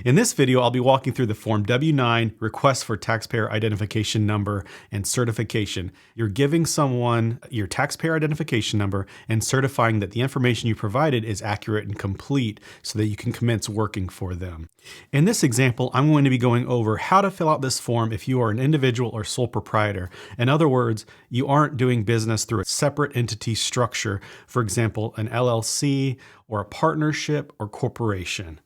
In this video, I'll be walking through the Form W-9 Request for Taxpayer Identification Number and Certification. You're giving someone your taxpayer identification number and certifying that the information you provided is accurate and complete so that you can commence working for them. In this example, I'm going to be going over how to fill out this form if you are an individual or sole proprietor. In other words, you aren't doing business through a separate entity structure, for example, an LLC or a partnership or corporation.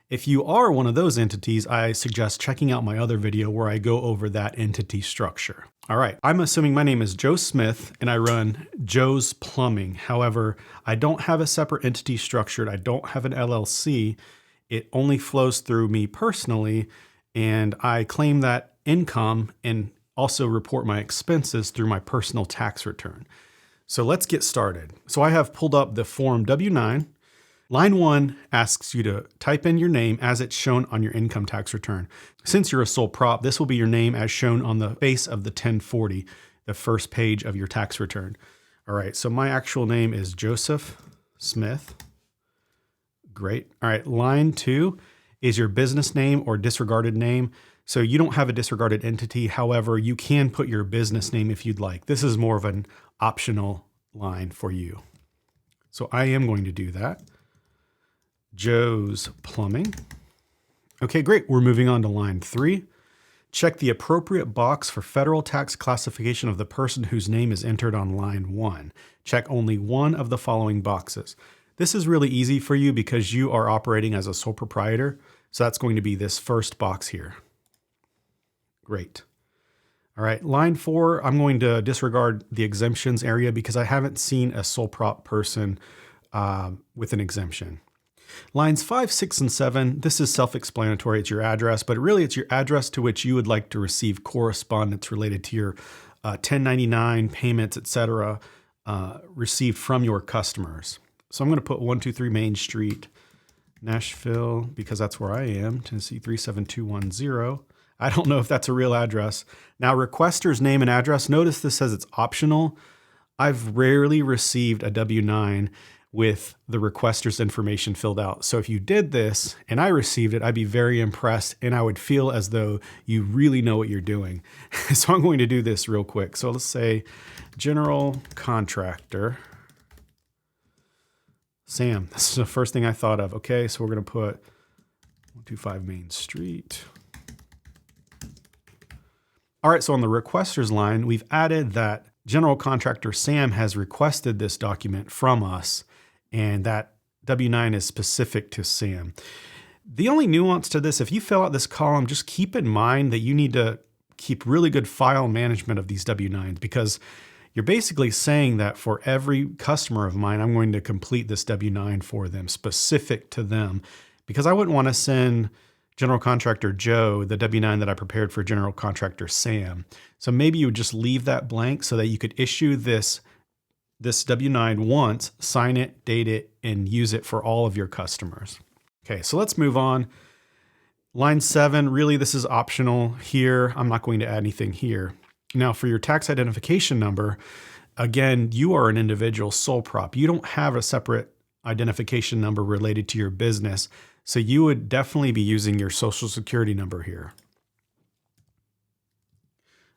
If you are one of those entities, I suggest checking out my other video where I go over that entity structure. All right, I'm assuming my name is Joe Smith and I run Joe's Plumbing. However, I don't have a separate entity structured. I don't have an LLC. It only flows through me personally, and I claim that income and also report my expenses through my personal tax return. So let's get started. So I have pulled up the Form W-9. Line 1 asks you to type in your name as it's shown on your income tax return. Since you're a sole prop, this will be your name as shown on the face of the 1040, the first page of your tax return. All right, so my actual name is Joseph Smith. Great. All right, line 2 is your business name or disregarded name. So you don't have a disregarded entity. However, you can put your business name if you'd like. This is more of an optional line for you. So I am going to do that. Joe's Plumbing. Okay, great. We're moving on to line 3. Check the appropriate box for federal tax classification of the person whose name is entered on line 1. Check only one of the following boxes. This is really easy for you because you are operating as a sole proprietor. So that's going to be this first box here. Great. All right, line 4, I'm going to disregard the exemptions area because I haven't seen a sole prop person with an exemption. Lines 5, 6, and 7, this is self-explanatory. It's your address, but really it's your address to which you would like to receive correspondence related to your 1099 payments, etc., received from your customers. So I'm going to put 123 Main Street, Nashville, because that's where I am, Tennessee 37210. I don't know if that's a real address. Now, requester's name and address, notice this says it's optional. I've rarely received a W-9 with the requester's information filled out. So if you did this and I received it, I'd be very impressed and I would feel as though you really know what you're doing. So I'm going to do this real quick. So let's say general contractor, Sam. This is the first thing I thought of. Okay, so we're going to put 125 Main Street. All right, so on the requesters line, we've added that general contractor Sam has requested this document from us, and that W-9 is specific to Sam. The only nuance to this, if you fill out this column, just keep in mind that you need to keep really good file management of these W-9s because you're basically saying that for every customer of mine, I'm going to complete this W-9 for them, specific to them, because I wouldn't want to send general contractor Joe the W-9 that I prepared for general contractor Sam. So maybe you would just leave that blank so that you could issue this W-9 once, sign it, date it, and use it for all of your customers. Okay, so let's move on. Line 7, really this is optional here. I'm not going to add anything here. Now for your tax identification number, again, you are an individual sole prop. You don't have a separate identification number related to your business. So you would definitely be using your social security number here.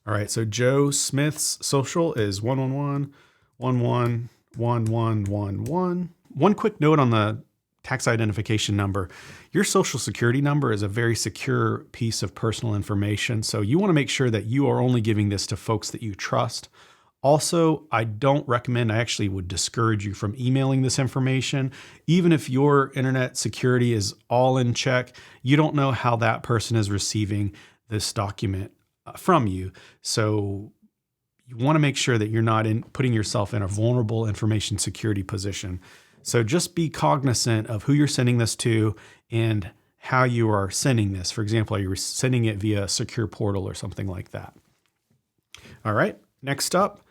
All right, so Joe Smith's social is 111-11-1111. One quick note on the tax identification number. Your social security number is a very secure piece of personal information. So you want to make sure that you are only giving this to folks that you trust. Also, I don't recommend, I actually would discourage you from emailing this information. Even if your internet security is all in check, you don't know how that person is receiving this document from you. So you want to make sure that you're not putting yourself in a vulnerable information security position. So just be cognizant of who you're sending this to and how you are sending this. For example, are you sending it via a secure portal or something like that? All right, next up,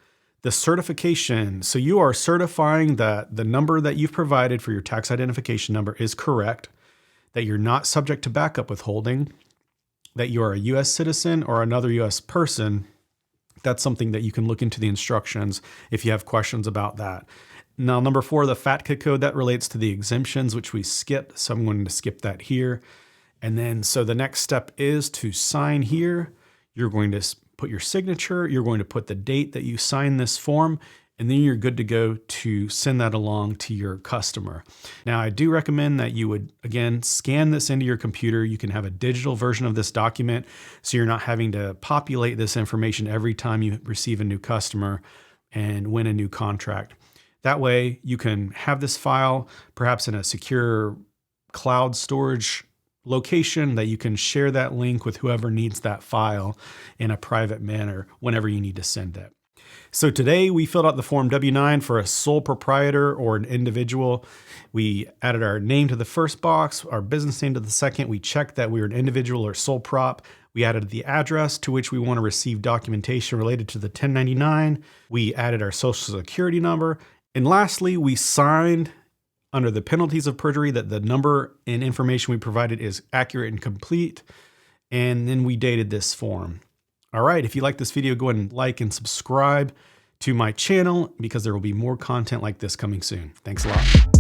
the certification. So you are certifying that the number that you've provided for your tax identification number is correct, that you're not subject to backup withholding, that you are a U.S. citizen or another U.S. person. That's something that you can look into the instructions if you have questions about that. Now, number 4, the FATCA code, that relates to the exemptions, which we skipped. So I'm going to skip that here. And then, so the next step is to sign here. You're going to put your signature, you're going to put the date that you signed this form, and then you're good to go to send that along to your customer. Now, I do recommend that you would, again, scan this into your computer. You can have a digital version of this document, so you're not having to populate this information every time you receive a new customer and win a new contract. That way, you can have this file perhaps in a secure cloud storage location that you can share that link with whoever needs that file in a private manner whenever you need to send it. So today we filled out the form W-9 for a sole proprietor or an individual. We added our name to the first box, our business name to the second. We checked that we were an individual or sole prop. We added the address to which we want to receive documentation related to the 1099. We added our social security number. And lastly, we signed under the penalties of perjury that the number and information we provided is accurate and complete. And then we dated this form. All right, if you like this video, go ahead and like and subscribe to my channel because there will be more content like this coming soon. Thanks a lot.